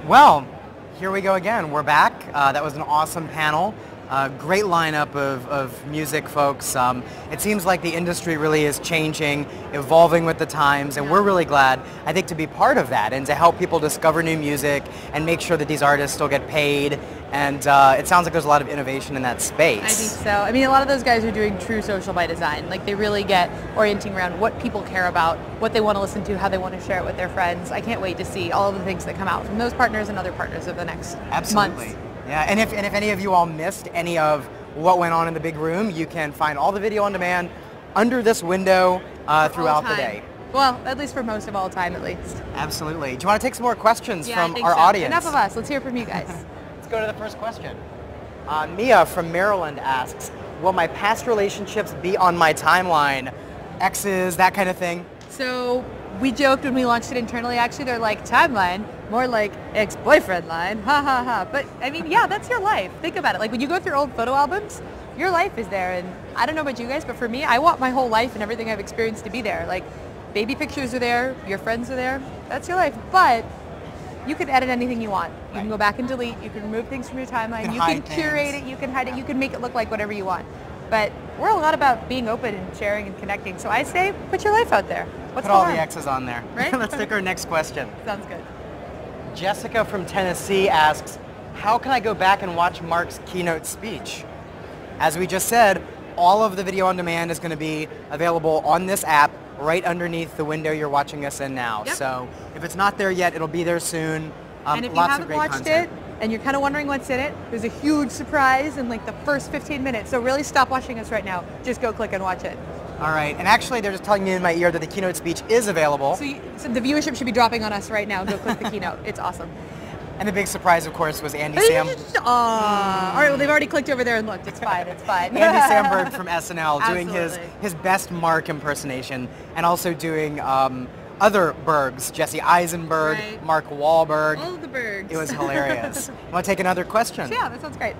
Well, here we go again. We're back. That was an awesome panel. Great lineup of music folks. It seems like the industry really is changing, evolving with the times, and we're really glad, I think, to be part of that and to help people discover new music and make sure that these artists still get paid. And it sounds like there's a lot of innovation in that space. I think so. I mean, a lot of those guys are doing true social by design. Like, they really get orienting around what people care about, what they want to listen to, how they want to share it with their friends. I can't wait to see all of the things that come out from those partners and other partners over the next months. Yeah, and if any of you all missed any of what went on in the big room, you can find all the video on demand under this window throughout the day. Well, at least for most of all time, at least. Absolutely. Do you want to take some more questions from I our audience? Enough of us. Let's hear from you guys. Let's go to the first question. Mia from Maryland asks, will my past relationships be on my timeline? Exes, that kind of thing? So we joked when we launched it internally, actually, they're like, timeline, more like ex-boyfriend line, ha ha ha. But I mean, yeah, that's your life. Think about it. Like, when you go through old photo albums, your life is there. And I don't know about you guys, but for me, I want my whole life and everything I've experienced to be there. Like, baby pictures are there, your friends are there, that's your life. But you can edit anything you want. You can go back and delete, you can remove things from your timeline, you can curate it, you can hide it, you can make it look like whatever you want. But we're a lot about being open and sharing and connecting. So I say, put your life out there. What's Put all the X's on there. Right? Let's take our next question. Sounds good. Jessica from Tennessee asks, how can I go back and watch Mark's keynote speech? As we just said, all of the video on demand is going to be available on this app right underneath the window you're watching us in now. Yep. So if it's not there yet, it'll be there soon. And if you lots haven't of great watched content. it and you're kind of wondering what's in it, there's a huge surprise in like the first 15 minutes. So really stop watching us right now. Just go click and watch it. All right. And actually, they're just telling me in my ear that the keynote speech is available. So the viewership should be dropping on us right now. Go click the keynote. It's awesome. And the big surprise, of course, was Andy Sam. All right, well, they've already clicked over there and looked. It's fine. It's fine. Andy Samberg from SNL doing Absolutely. his best Mark impersonation and also doing other Bergs, Jesse Eisenberg, Right. Mark Wahlberg. All of the Bergs. It was hilarious. Want to take another question? Yeah, that sounds great.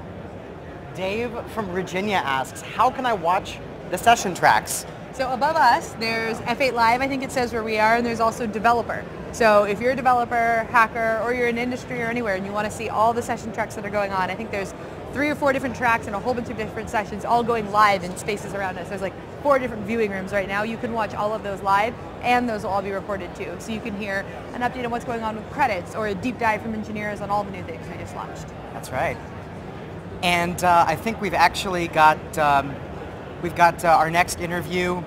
Dave from Virginia asks, how can I watch the session tracks? So above us, there's F8 Live, I think it says where we are, and there's also Developer. So if you're a developer, hacker, or you're in industry or anywhere and you want to see all the session tracks that are going on, I think there's 3 or 4 different tracks and a whole bunch of different sessions all going live in spaces around us. There's like 4 different viewing rooms right now. You can watch all of those live, and those will all be recorded too. So you can hear an update on what's going on with credits or a deep dive from engineers on all the new things we just launched. That's right. And I think we've actually got our next interview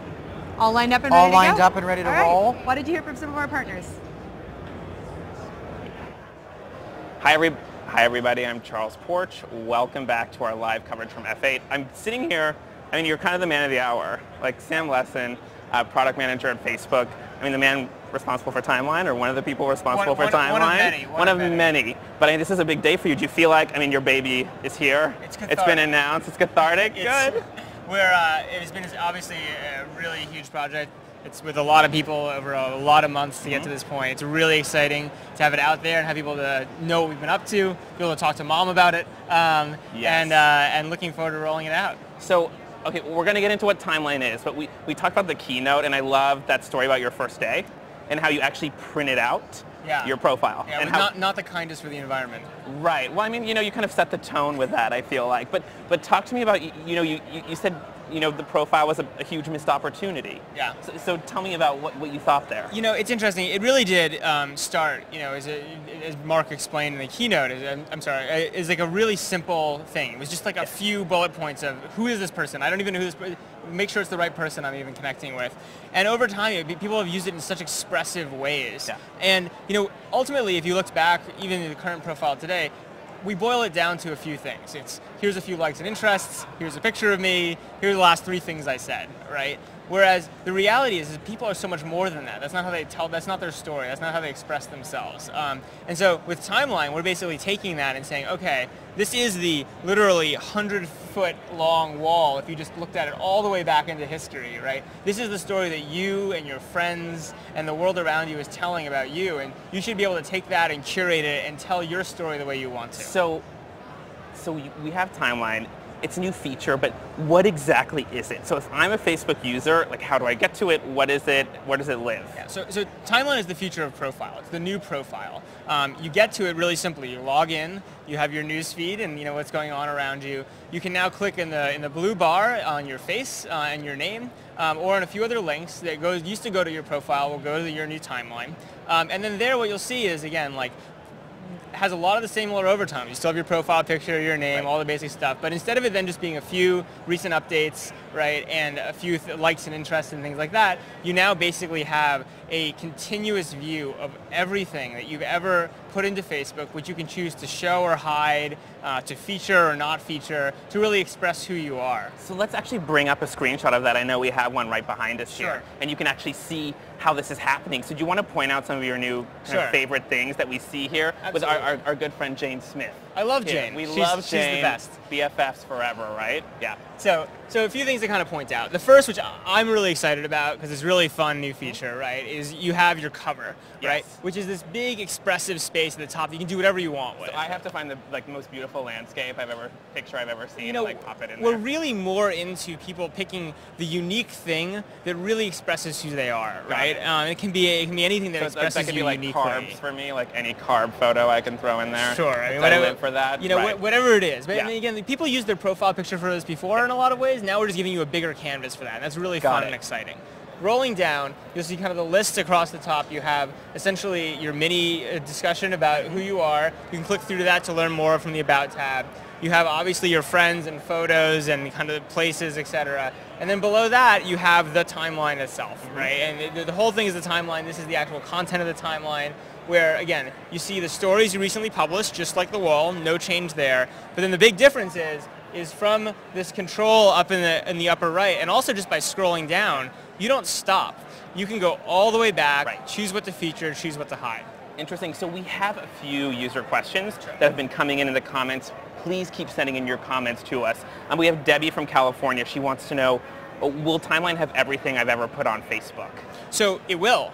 all lined up and ready to go? All lined up and ready to roll. What did you hear from some of our partners? Hi everybody, I'm Charles Porch. Welcome back to our live coverage from F8. I'm sitting here, I mean, you're kind of the man of the hour. Like Sam Lessin, product manager at Facebook. I mean, the man responsible for Timeline, or one of the people responsible for Timeline? One of many. But I mean, this is a big day for you. Do you feel like, I mean, your baby is here? It's cathartic. It's been announced. It's cathartic. Good. It's been obviously a really huge project. It's with a lot of people over a lot of months to get to this point. It's really exciting to have it out there and have people to know what we've been up to, be able to talk to mom about it, and looking forward to rolling it out. So, okay, we're going to get into what Timeline is, but we talked about the keynote, and I love that story about your first day and how you actually printed out your profile. Yeah, and not the kindest for the environment. Right. Well, I mean, you kind of set the tone with that, I feel like. But talk to me about, you said, the profile was a huge missed opportunity. Yeah. So tell me about what you thought there. It's interesting. It really did start, as Mark explained in the keynote, is like a really simple thing. It was just like a few bullet points of who is this person? I don't even know who this person, make sure it's the right person I'm even connecting with. And over time, people have used it in such expressive ways. Yeah. And, ultimately, if you looked back, even in the current profile today, we boil it down to a few things. It's here's a few likes and interests, here's a picture of me, here are the last 3 things I said, right? Whereas the reality is people are so much more than that. That's not how they tell, that's not their story, that's not how they express themselves. And so with Timeline, we're basically taking that and saying, okay, this is the literally 100-foot long wall if you just looked at it all the way back into history, right? This is the story that you and your friends and the world around you is telling about you, and you should be able to take that and curate it and tell your story the way you want to. So we have Timeline. it's a new feature, but what exactly is it? So if I'm a Facebook user, like how do I get to it? What is it? Where does it live? Yeah, so timeline is the future of profile. It's the new profile. You get to it really simply. You log in, you have your news feed and what's going on around you. You can now click in the blue bar on your face and your name, or on a few other links that used to go to your profile will go to your new timeline. And then there what you'll see is, again, like, has a lot of the same over time. You still have your profile picture, your name, all the basic stuff, but instead of it then just being a few recent updates, right, and a few likes and interests and things like that, you now basically have a continuous view of everything that you've ever put into Facebook, which you can choose to show or hide, to feature or not feature, to really express who you are. So let's actually bring up a screenshot of that. I know we have one right behind us here, and you can actually see how this is happening. So do you want to point out some of your new kind of favorite things that we see here with our good friend Jane Smith? I love Jane. We love Jane. She's the best. BFFs forever, right? Yeah. So a few things to kind of point out. The first, which I'm really excited about because it's a really fun new feature, right, is you have your cover, right, which is this big expressive space at the top that you can do whatever you want with. So I have to find the most beautiful landscape picture I've ever seen, and pop it in we're there. really more into people picking the unique thing that really expresses who they are, right? It can be anything that expresses that could be you like uniquely. carbs for me, like any carb photo I can throw in there. Sure, I mean, whatever, I live for that. Whatever it is. But I mean, again, people use their profile picture for this before in a lot of ways. Now we're just giving you a bigger canvas for that, and that's really fun and exciting. Rolling down, you'll see kind of the lists across the top. You have essentially your mini discussion about who you are. You can click through to that to learn more from the About tab. You have obviously your friends and photos and kind of places, etc. And then below that, you have the timeline itself, right? And the whole thing is the timeline. This is the actual content of the timeline, where, again, you see the stories you recently published, just like the wall, no change there. But then the big difference is from this control up in the upper right, and also just by scrolling down, you don't stop. You can go all the way back, choose what to feature, choose what to hide. Interesting. So we have a few user questions that have been coming in the comments. Please keep sending in your comments to us. We have Debbie from California. She wants to know, will Timeline have everything I've ever put on Facebook? So it will,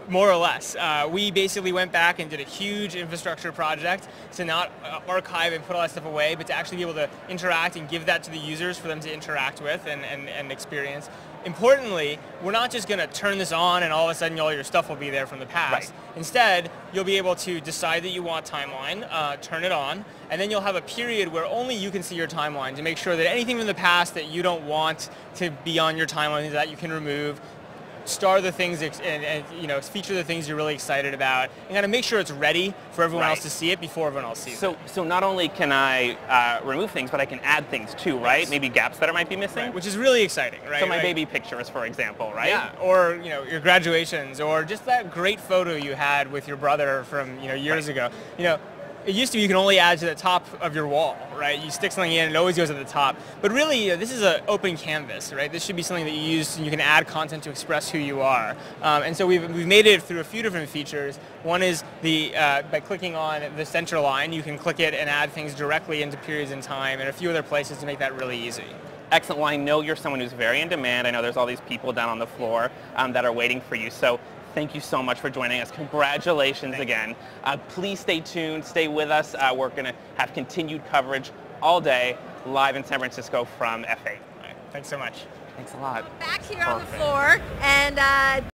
more or less. We basically went back and did a huge infrastructure project to not archive and put all that stuff away, but to actually be able to interact and give that to the users for them to interact with and experience. Importantly, we're not just going to turn this on and all of a sudden all your stuff will be there from the past. Instead, you'll be able to decide that you want timeline, turn it on, and then you'll have a period where only you can see your timeline to make sure that anything from the past that you don't want to be on your timeline that you can remove. Star the things and feature the things you're really excited about, and kind of make sure it's ready for everyone else to see it before everyone else sees it. So not only can I remove things, but I can add things too, right? Maybe gaps that it might be missing, which is really exciting, right? So my baby pictures, for example, right? Yeah, or your graduations, or just that great photo you had with your brother from years ago. It used to be you can only add to the top of your wall, right? You stick something in, it always goes at the top. But really, this is an open canvas, right? This should be something that you use and you can add content to express who you are. And so we've made it through a few different features. One is by clicking on the center line, you can click it and add things directly into periods in time, and a few other places to make that really easy. Excellent. Well, I know you're someone who's very in demand. I know there's all these people down on the floor that are waiting for you. So thank you so much for joining us. Congratulations again. Please stay tuned. Stay with us. We're going to have continued coverage all day live in San Francisco from F8. Thanks so much. Thanks a lot. Back here on the floor, and